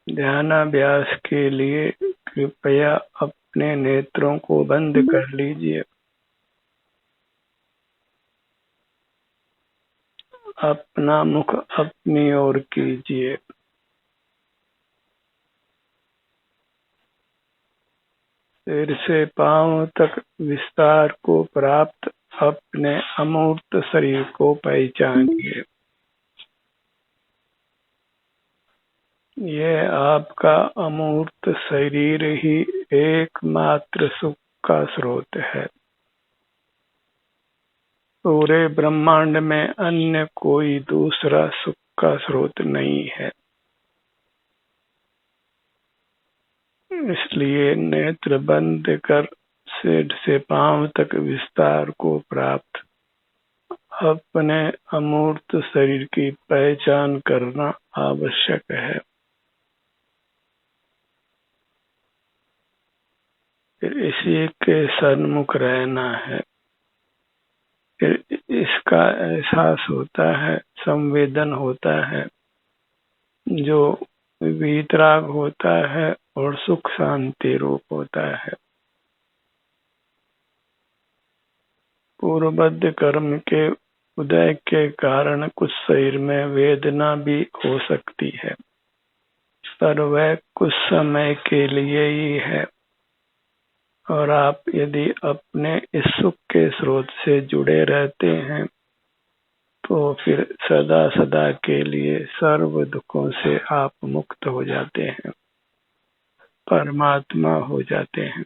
ध्यानाभ्यास के लिए कृपया अपने नेत्रों को बंद कर लीजिए। अपना मुख अपनी ओर कीजिए। सिर से पांव तक विस्तार को प्राप्त अपने अमूर्त शरीर को पहचानिए। यह आपका अमूर्त शरीर ही एकमात्र सुख का स्रोत है। पूरे ब्रह्मांड में अन्य कोई दूसरा सुख का स्रोत नहीं है। इसलिए नेत्र बंद कर सिर से पांव तक विस्तार को प्राप्त अपने अमूर्त शरीर की पहचान करना आवश्यक है। फिर इसी के सन्मुख रहना है। फिर इसका एहसास होता है, संवेदन होता है, जो वीतराग होता है और सुख शांति रूप होता है। पूर्वबद्ध कर्म के उदय के कारण कुछ शरीर में वेदना भी हो सकती है, पर वह कुछ समय के लिए ही है। और आप यदि अपने इस सुख के स्रोत से जुड़े रहते हैं तो फिर सदा सदा के लिए सर्व दुखों से आप मुक्त हो जाते हैं, परमात्मा हो जाते हैं,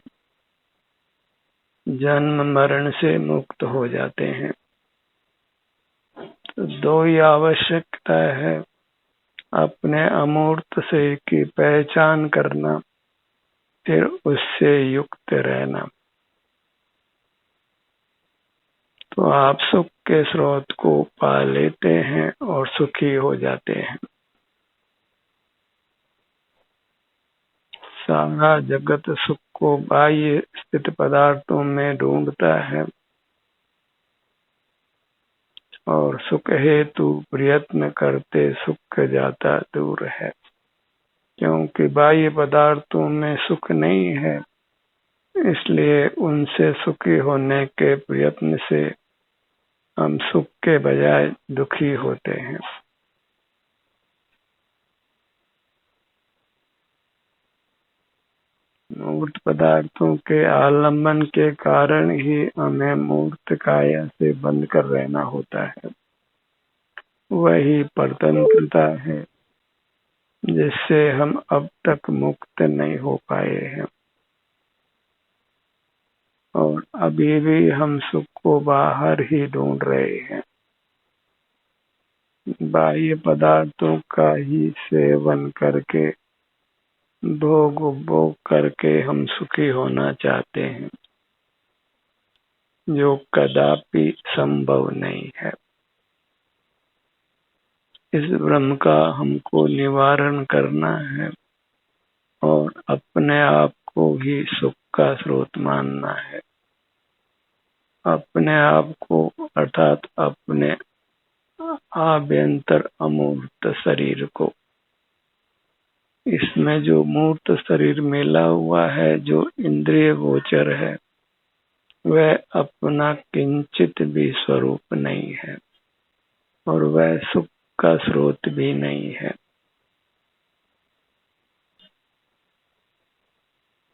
जन्म मरण से मुक्त हो जाते हैं। तो दो ही आवश्यकता है, अपने अमूर्त शरीर की पहचान करना, फिर उससे युक्त रहना। तो आप सुख के स्रोत को पा लेते हैं और सुखी हो जाते हैं। सारा जगत सुख को बाह्य स्थित पदार्थों में ढूंढता है और सुख हेतु प्रयत्न करते सुख जाता दूर है, क्योंकि बाह्य पदार्थों में सुख नहीं है। इसलिए उनसे सुखी होने के प्रयत्न से हम सुख के बजाय दुखी होते हैं। मूर्त पदार्थों के आलम्बन के कारण ही हमें मूर्त काया से बंद कर रहना होता है। वही परतंत्रता है जिससे हम अब तक मुक्त नहीं हो पाए हैं, और अभी भी हम सुख को बाहर ही ढूंढ रहे हैं। बाह्य पदार्थों का ही सेवन करके, भोग उपभोग करके हम सुखी होना चाहते हैं, जो कदापि संभव नहीं है। इस भ्रम का हमको निवारण करना है और अपने आप को ही सुख का स्रोत मानना है। अपने आप को अर्थात अपने आभ्यंतर अमूर्त शरीर को। इसमें जो मूर्त शरीर मिला हुआ है, जो इंद्रिय गोचर है, वह अपना किंचित भी स्वरूप नहीं है और वह सुख का स्रोत भी नहीं है।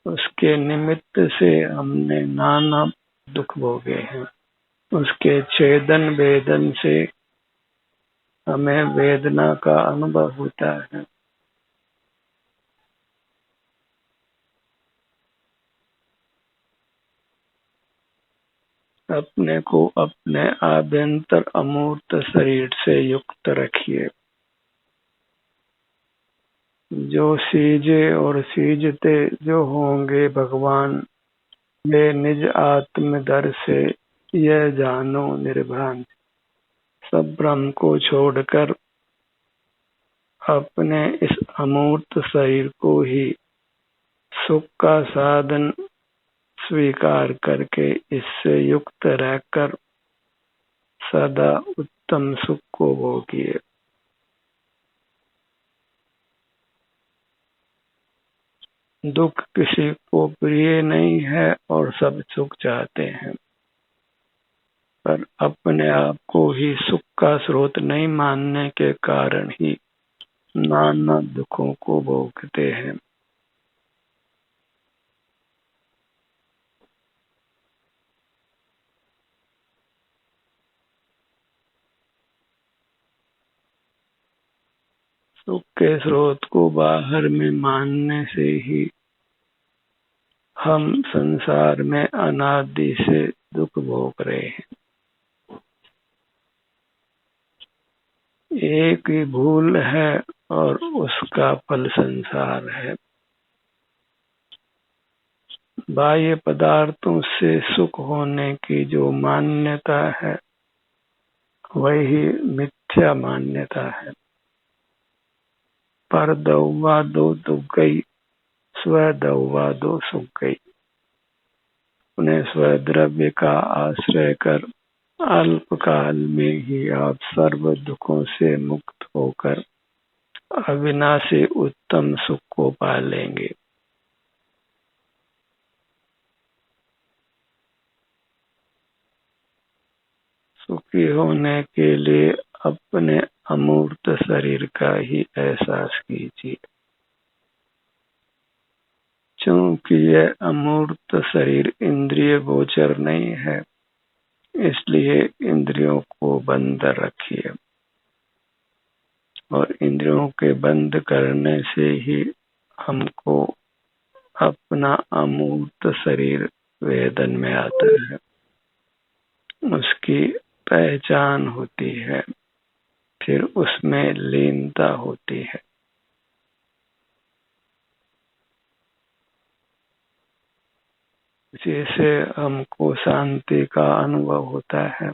उसके निमित्त से हमने नाना दुख भोगे हैं। उसके छेदन वेदन से हमें वेदना का अनुभव होता है। अपने को अपने आभ्यंतर अमूर्त शरीर से युक्त रखिए। जो सीजे और सीजते जो होंगे भगवान, वे निज आत्म दर से यह जानो निर्भ्रांत। सब भ्रम को छोड़कर अपने इस अमूर्त शरीर को ही सुख का साधन स्वीकार करके इससे युक्त रहकर सदा उत्तम सुख को भोगिए। दुख किसी को प्रिय नहीं है और सब सुख चाहते हैं, पर अपने आप को ही सुख का स्रोत नहीं मानने के कारण ही नाना दुखों को भोगते हैं। सुख के स्रोत को बाहर में मानने से ही हम संसार में अनादि से दुख भोग रहे हैं। एक ही भूल है और उसका फल संसार है। बाह्य पदार्थों से सुख होने की जो मान्यता है वही मिथ्या मान्यता है। पर दौवा दो दुख गई, स्व दौवा दो सुख गई। अपने स्वद्रव्य का आश्रय कर अल्पकाल में ही आप सर्व दुखों से मुक्त होकर अविनाशी उत्तम सुख को पा लेंगे। सुखी होने के लिए अपने अमूर्त शरीर का ही एहसास कीजिए। चूंकि यह अमूर्त शरीर इंद्रिय गोचर नहीं है, इसलिए इंद्रियों को बंद रखिए और इंद्रियों के बंद करने से ही हमको अपना अमूर्त शरीर वेदन में आता है, उसकी पहचान होती है, फिर उसमें लीनता होती है। जिसे हमको शांति का अनुभव होता है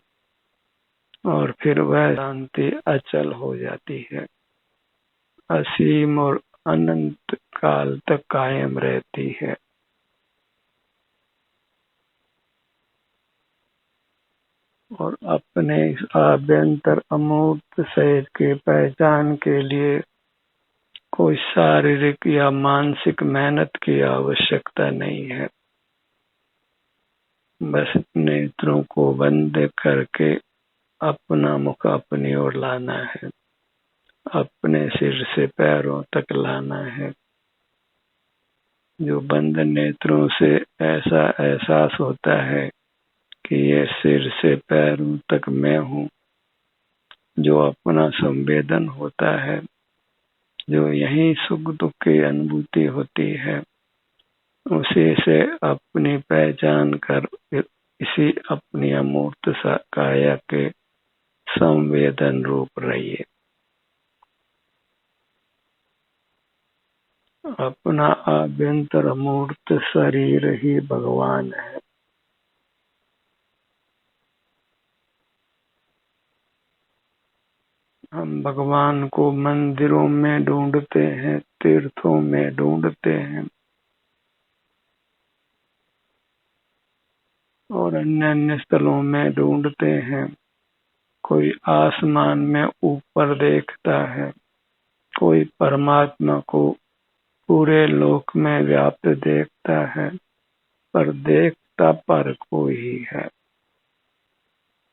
और फिर वह शांति अचल हो जाती है, असीम और अनंत काल तक कायम रहती है। और अपने आभ्यंतर अमूर्त शरीर के पहचान के लिए कोई शारीरिक या मानसिक मेहनत की आवश्यकता नहीं है। बस नेत्रों को बंद करके अपना मुख अपनी ओर लाना है, अपने सिर से पैरों तक लाना है। जो बंद नेत्रों से ऐसा एहसास होता है कि ये सिर से पैरों तक मैं हूँ, जो अपना संवेदन होता है, जो यही सुख दुख की अनुभूति होती है, उसी से अपनी पहचान कर इसी अपनी अमूर्त काया के संवेदन रूप रहिए। अपना आभ्यंतर अमूर्त शरीर ही भगवान है। हम भगवान को मंदिरों में ढूंढते हैं, तीर्थों में ढूंढते हैं और अन्य अन्य स्थलों में ढूंढते हैं। कोई आसमान में ऊपर देखता है, कोई परमात्मा को पूरे लोक में व्याप्त देखता है, पर देखता पर कोई है,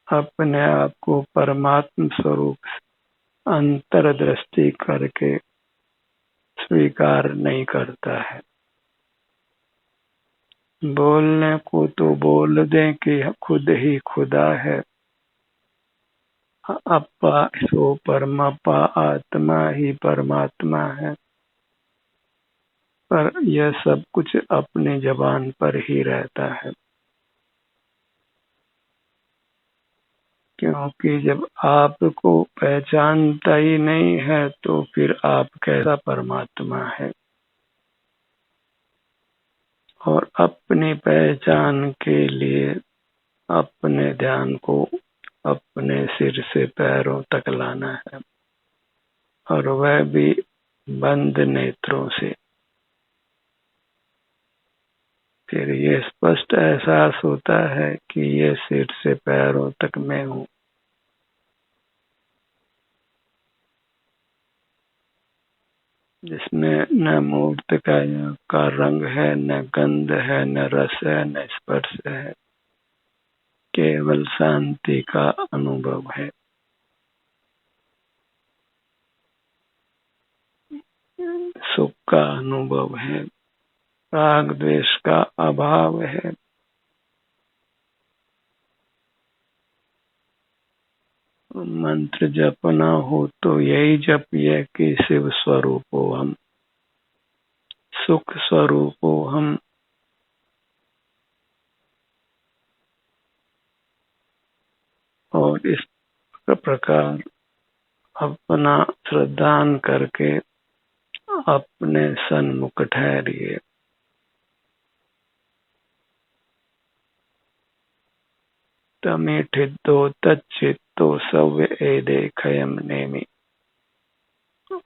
अपने आप को परमात्म स्वरूप अंतर्दृष्टि करके स्वीकार नहीं करता है। बोलने को तो बोल दें कि खुद ही खुदा है, अपा सो परमापा, आत्मा ही परमात्मा है, पर यह सब कुछ अपनी जबान पर ही रहता है। क्योंकि जब आपको पहचानता ही नहीं है तो फिर आप कैसा परमात्मा है। और अपनी पहचान के लिए अपने ध्यान को अपने सिर से पैरों तक लाना है, और वह भी बंद नेत्रों से। फिर ये स्पष्ट एहसास होता है कि ये सिर से पैरों तक मैं हूँ। जिसमें न मूर्त का रंग है, न गंध है, न रस है, न स्पर्श है, केवल शांति का अनुभव है। सुख का अनुभव है, राग द्वेष का अभाव है। मंत्र जपना हो तो यही जपिए कि शिव स्वरूप हो हम, सुख स्वरूप हो हम, और इस प्रकार अपना श्रद्धान करके अपने सन्मुख ठहरिए। तमीठितो तच्चित्तो सव्य एदेखयम नेमि।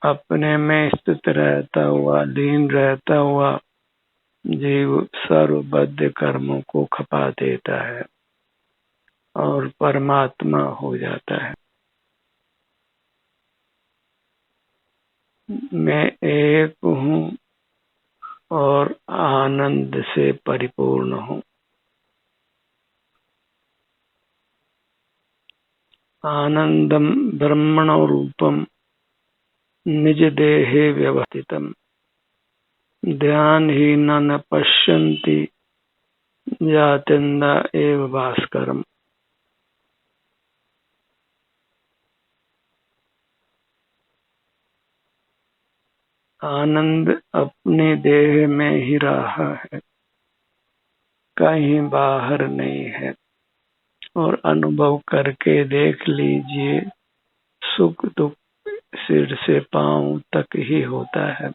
अपने में स्थित रहता हुआ, लीन रहता हुआ जीव सर्वबद्ध कर्मों को खपा देता है और परमात्मा हो जाता है। मैं एक हूँ और आनंद से परिपूर्ण हूँ। आनंदम ब्रह्मणो रूपम निज देहे व्यवस्थितम ध्यानहीना न पश्यन्ति जात्यन्ता एव भास्करम। आनंद अपने देह में ही रहा है, कहीं बाहर नहीं है। और अनुभव करके देख लीजिए, सुख दुख सिर से पांव तक ही होता है,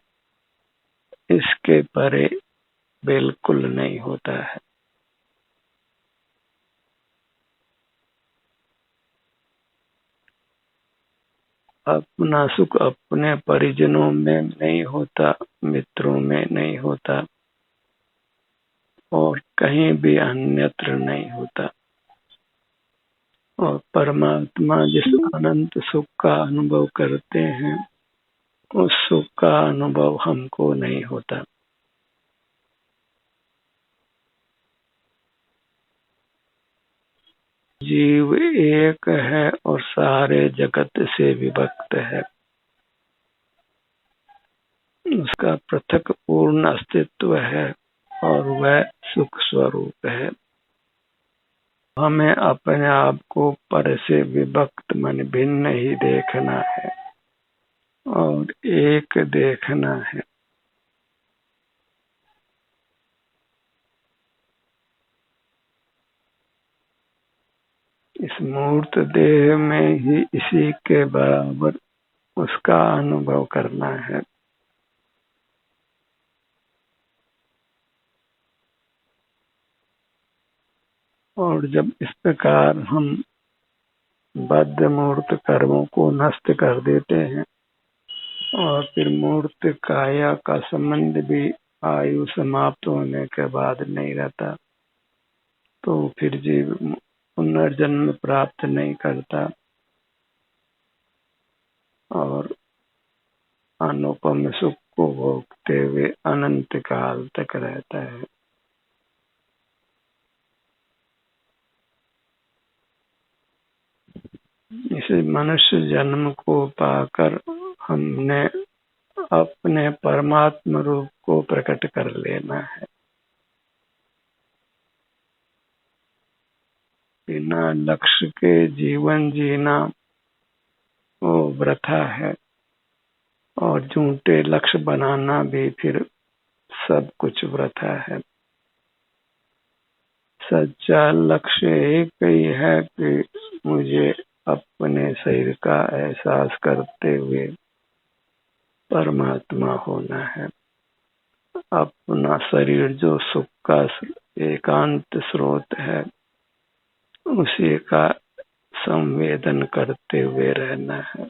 इसके परे बिल्कुल नहीं होता है। अपना सुख अपने परिजनों में नहीं होता, मित्रों में नहीं होता, और कहीं भी अन्यत्र नहीं होता। और परमात्मा जिस अनंत सुख का अनुभव करते हैं, उस सुख का अनुभव हमको नहीं होता। जीव एक है और सारे जगत से विभक्त है। उसका पृथक पूर्ण अस्तित्व है और वह सुख स्वरूप है। हमें अपने आप को पर से विभक्त मन भिन्न ही देखना है और एक देखना है। इस मूर्त देह में ही इसी के बराबर उसका अनुभव करना है। और जब इस प्रकार हम बद्ध मूर्त कर्मों को नष्ट कर देते हैं और फिर मूर्त काया का संबंध भी आयु समाप्त होने के बाद नहीं रहता, तो फिर जीव पुनर्जन्म प्राप्त नहीं करता और अनुपम सुख को भोगते हुए अनंत काल तक रहता है। इस मनुष्य जन्म को पाकर हमने अपने परमात्म रूप को प्रकट कर लेना है। बिना लक्ष्य के जीवन जीना वो वृथा है, और झूठे लक्ष्य बनाना भी फिर सब कुछ वृथा है। सच्चा लक्ष्य एक ही है कि मुझे अपने शरीर का एहसास करते हुए परमात्मा होना है। अपना शरीर जो सुख का एकांत स्रोत है, उसी का संवेदन करते हुए रहना है,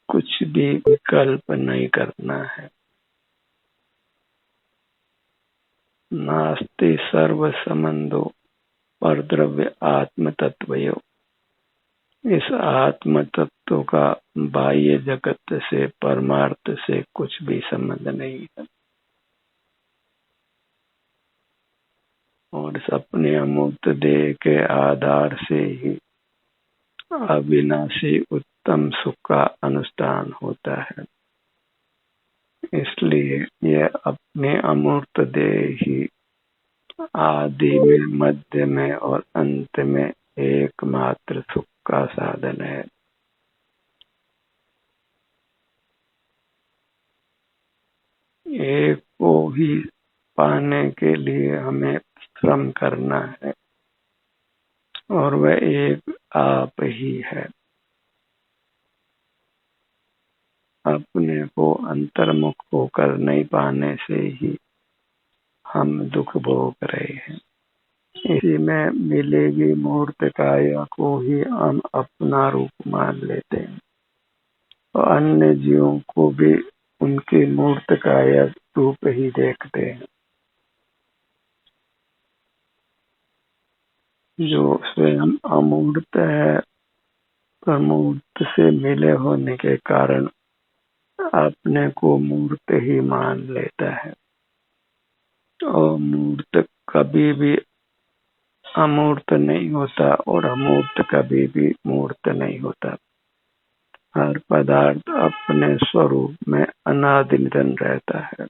कुछ भी विकल्प नहीं करना है। नास्ति सर्व संबंधो पर द्रव्य आत्म तत्वयो। इस आत्म तत्व का बाह्य जगत से, परमार्थ से कुछ भी संबंध नहीं है और इस अपने अमूर्त देह के आधार से ही अविनाशी उत्तम सुख का अनुष्ठान होता है। इसलिए यह अपने अमूर्त देह ही आदि में, मध्य में और अंत में एकमात्र सुख का साधन है। एक को ही पाने के लिए हमें श्रम करना है और वह एक आप ही है। अपने को अंतर्मुख होकर नहीं पाने से ही हम दुख भोग रहे हैं। इसी में मिलेगी मूर्त काया को ही हम अपना रूप मान लेते हैं और अन्य जीवों को भी उनकी मूर्त काया रूप ही देखते हैं। जो स्वयं अमूर्त है, प्रमूर्त से मिले होने के कारण अपने को मूर्त ही मान लेता है और मूर्त कभी भी अमूर्त नहीं होता और अमूर्त कभी भी मूर्त नहीं होता। हर पदार्थ अपने स्वरूप में अनादि निरंतर रहता है।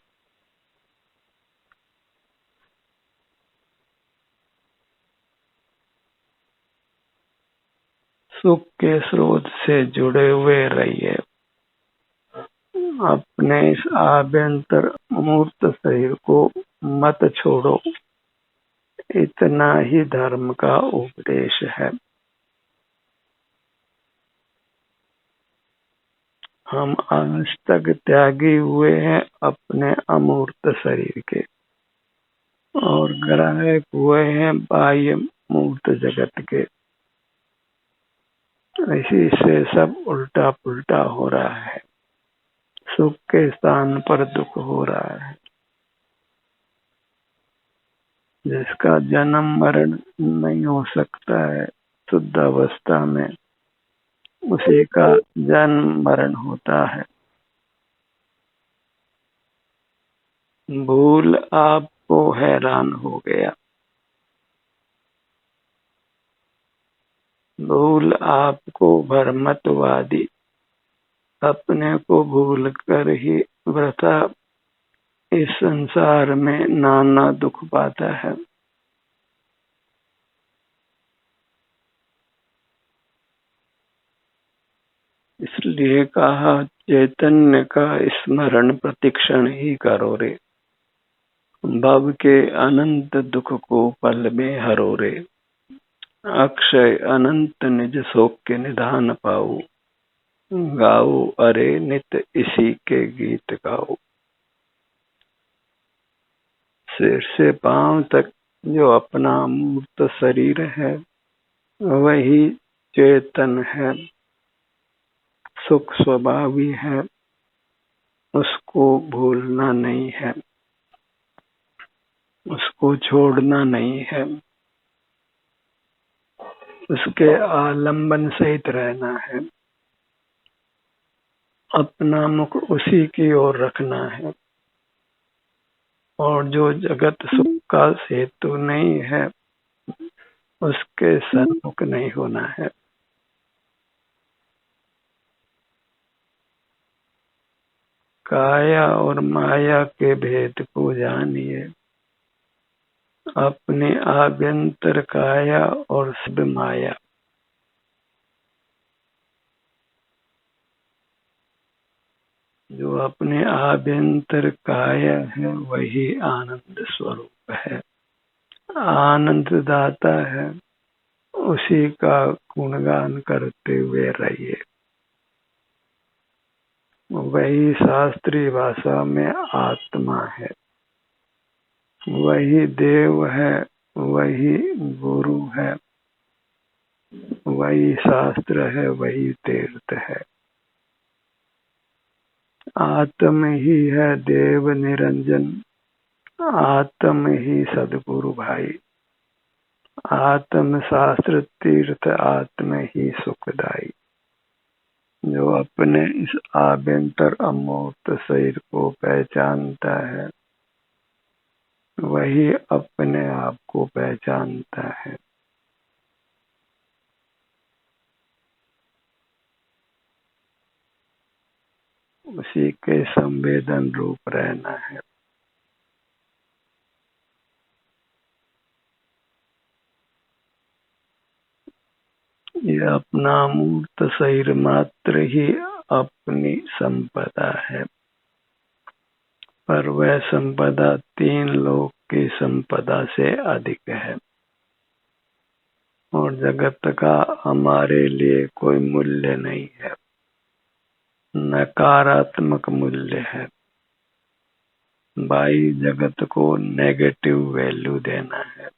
सुख के स्रोत से जुड़े हुए रहिए। अपने इस आभ्यंतर अमूर्त शरीर को मत छोड़ो, इतना ही धर्म का उपदेश है। हम आज तक त्यागी हुए हैं अपने अमूर्त शरीर के और ग्राहक हुए हैं बाह्य मूर्त जगत के। इसी से सब उल्टा पुल्टा हो रहा है। सुख के स्थान पर दुख हो रहा है। जिसका जन्म मरण नहीं हो सकता है शुद्ध अवस्था में, उसी का जन्म मरण होता है। भूल आपको हैरान हो गया, भूल आपको भ्रमत्वादी, अपने को भूल कर ही वृथा इस संसार में नाना दुख पाता है। इसलिए कहा, चैतन्य का स्मरण प्रतिक्षण ही करो रे, भव के अनंत दुख को पल में हरो रे, अक्षय अनंत निज शोक के निधान पाओ, गाओ अरे नित इसी के गीत गाओ। सिर से पांव तक जो अपना मूर्त शरीर है वही चेतन है, सुख स्वभावी है, उसको भूलना नहीं है, उसको छोड़ना नहीं है, उसके आलंबन सहित रहना है, अपना मुख उसी की ओर रखना है और जो जगत सुख का हेतु नहीं है उसके सन्मुख नहीं होना है। काया और माया के भेद को जानिए, अपने आभ्यंतर काया और सब माया। जो अपने आभ्यंतर काया है वही आनंद स्वरूप है, आनंद दाता है, उसी का गुणगान करते हुए रहिए। वही शास्त्रीय भाषा में आत्मा है, वही देव है, वही गुरु है, वही शास्त्र है, वही तीर्थ है। आत्म ही है देव निरंजन, आत्म ही सदगुरु भाई। आत्म शास्त्र तीर्थ आत्म ही सुखदाई। जो अपने इस आभ्यंतर अमूर्त शरीर को पहचानता है वही अपने आप को पहचानता है। उसी के संवेदन रूप रहना है। ये अपना मूर्त शरीर मात्र ही अपनी संपदा है, पर वह संपदा 3 लोक की संपदा से अधिक है और जगत का हमारे लिए कोई मूल्य नहीं है, नकारात्मक मूल्य है। बाह्य जगत को नेगेटिव वैल्यू देना है।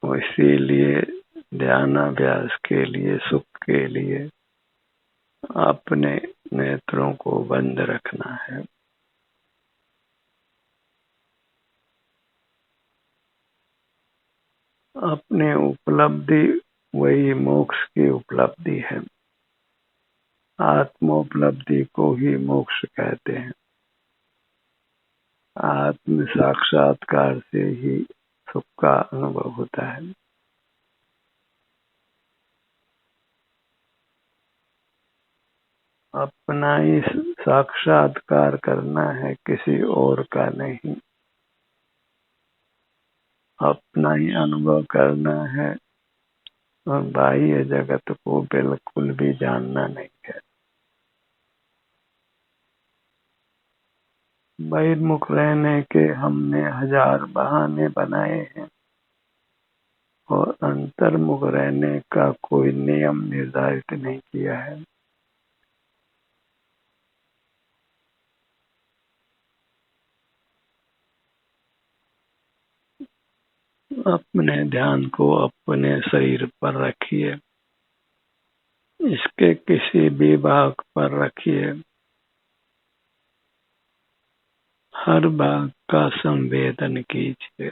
इसीलिए ध्यानाभ्यास के लिए, सुख के लिए अपने नेत्रों को बंद रखना है। अपने उपलब्धि वही मोक्ष की उपलब्धि है। आत्मोपलब्धि को ही मोक्ष कहते हैं। आत्म साक्षात्कार से ही सुख का अनुभव होता है। अपना ही साक्षात्कार करना है, किसी और का नहीं। अपना ही अनुभव करना है और बाह्य जगत को बिल्कुल भी जानना नहीं है। बहिर्मुख रहने के हमने 1000 बहाने बनाए हैं और अंतर्मुख रहने का कोई नियम निर्धारित नहीं किया है। अपने ध्यान को अपने शरीर पर रखिए, इसके किसी भी भाग पर रखिए। हर भाग का संवेदन कीजिए।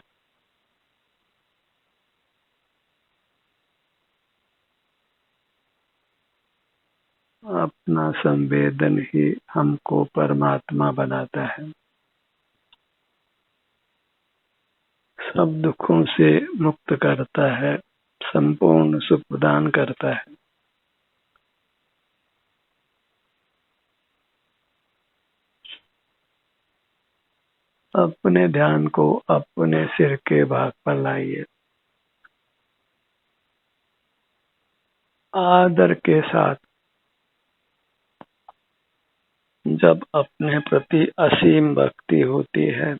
अपना संवेदन ही हमको परमात्मा बनाता है। सब दुखों से मुक्त करता है, संपूर्ण सुख प्रदान करता है। अपने ध्यान को अपने सिर के भाग पर लाइए। आदर के साथ जब अपने प्रति असीम भक्ति होती है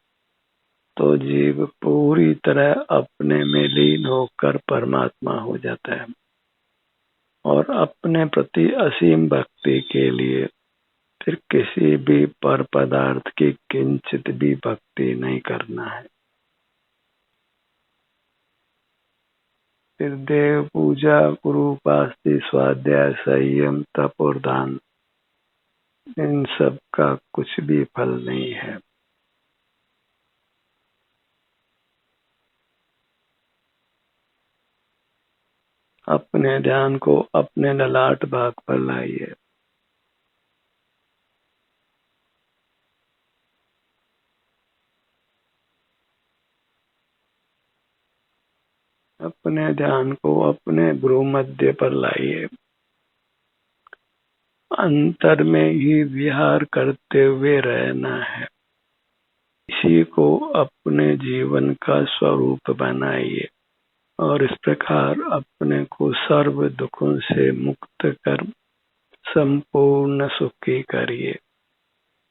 तो जीव पूरी तरह अपने में लीन होकर परमात्मा हो जाता है और अपने प्रति असीम भक्ति के लिए फिर किसी भी पर पदार्थ की किंचित भी भक्ति नहीं करना है। फिर देव पूजा, गुरु उपासना, स्वाध्याय, संयम, तप और दान, इन सब का कुछ भी फल नहीं है। अपने ध्यान को अपने ललाट भाग पर लाइए। अपने ध्यान को अपने भ्रू मध्य पर लाइए। अंतर में ही विहार करते हुए रहना है। इसी को अपने जीवन का स्वरूप बनाइए और इस प्रकार अपने को सर्व दुखों से मुक्त कर संपूर्ण सुखी करिए।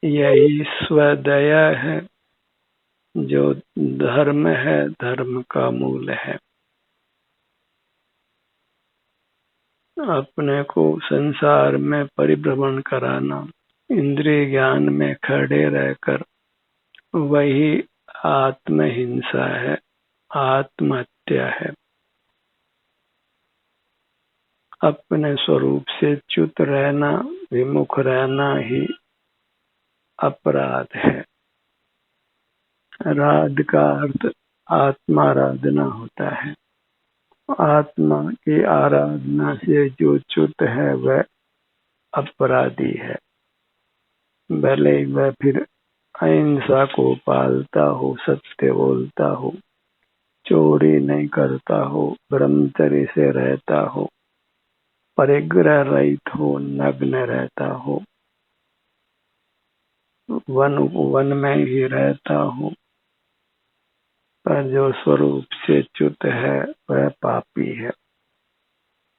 यही स्वदया है, जो धर्म है, धर्म का मूल है। अपने को संसार में परिभ्रमण कराना, इंद्रिय ज्ञान में खड़े रहकर, वही आत्महिंसा है, आत्महत्या है। अपने स्वरूप से च्युत रहना, विमुख रहना ही अपराध है। राध का अर्थ आत्माराधना होता है। आत्मा की आराधना से जो च्युत है वह अपराधी है। भले ही वह फिर अहिंसा को पालता हो, सत्य बोलता हो, चोरी नहीं करता हो, ब्रह्मचर्य से रहता हो, परिग्रह रहित हो, नग्न रहता हो, वन में ही रहता हो, पर जो स्वरूप से च्युत है वह पापी है।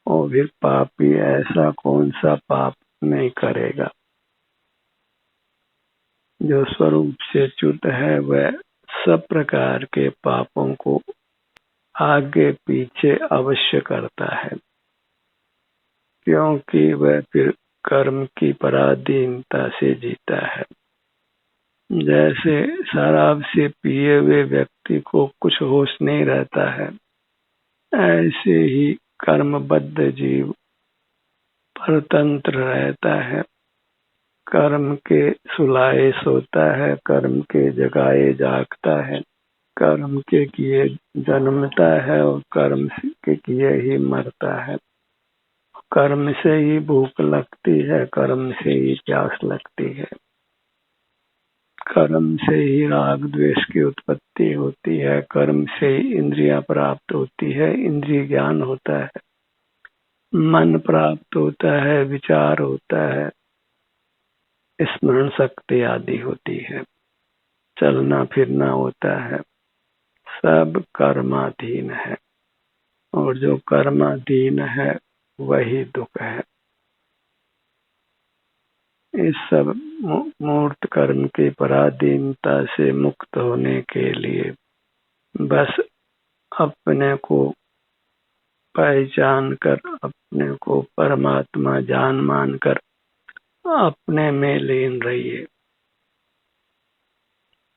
और फिर पापी ऐसा कौन सा पाप नहीं करेगा। जो स्वरूप से च्युत है वह सब प्रकार के पापों को आगे पीछे अवश्य करता है, क्योंकि वह फिर कर्म की पराधीनता से जीता है। जैसे शराब से पिए हुए व्यक्ति को कुछ होश नहीं रहता है, ऐसे ही कर्मबद्ध जीव परतंत्र रहता है। कर्म के सुलाए सोता है, कर्म के जगाए जागता है, कर्म के किए जन्मता है और कर्म के किए ही मरता है। कर्म से ही भूख लगती है, कर्म से ही प्यास लगती है, कर्म से ही राग द्वेष की उत्पत्ति होती है, कर्म से ही इंद्रियां प्राप्त होती है, इंद्रिय ज्ञान होता है, मन प्राप्त होता है, विचार होता है, स्मरण शक्ति आदि होती है, चलना फिरना होता है। सब कर्माधीन है और जो कर्माधीन है वही दुख है। इस सब मूर्त कर्म की पराधीनता से मुक्त होने के लिए बस अपने को पहचान कर, अपने को परमात्मा जान मान कर अपने में लीन रहिए।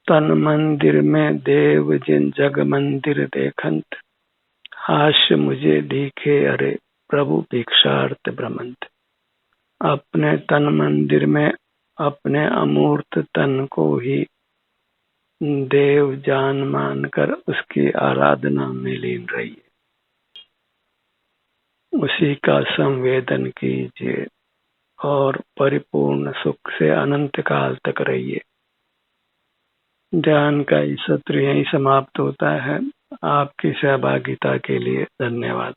तन मंदिर में देव जिन जग मंदिर देखंत, हास्य मुझे दिखे अरे प्रभु भिक्षार्थ भ्रमंत। अपने तन मंदिर में अपने अमूर्त तन को ही देव जान मानकर उसकी आराधना में लीन रहिए, उसी का संवेदन कीजिए और परिपूर्ण सुख से अनंत काल तक रहिए। ध्यान का ये सत्र यहीं समाप्त होता है। आपकी सहभागिता के लिए धन्यवाद।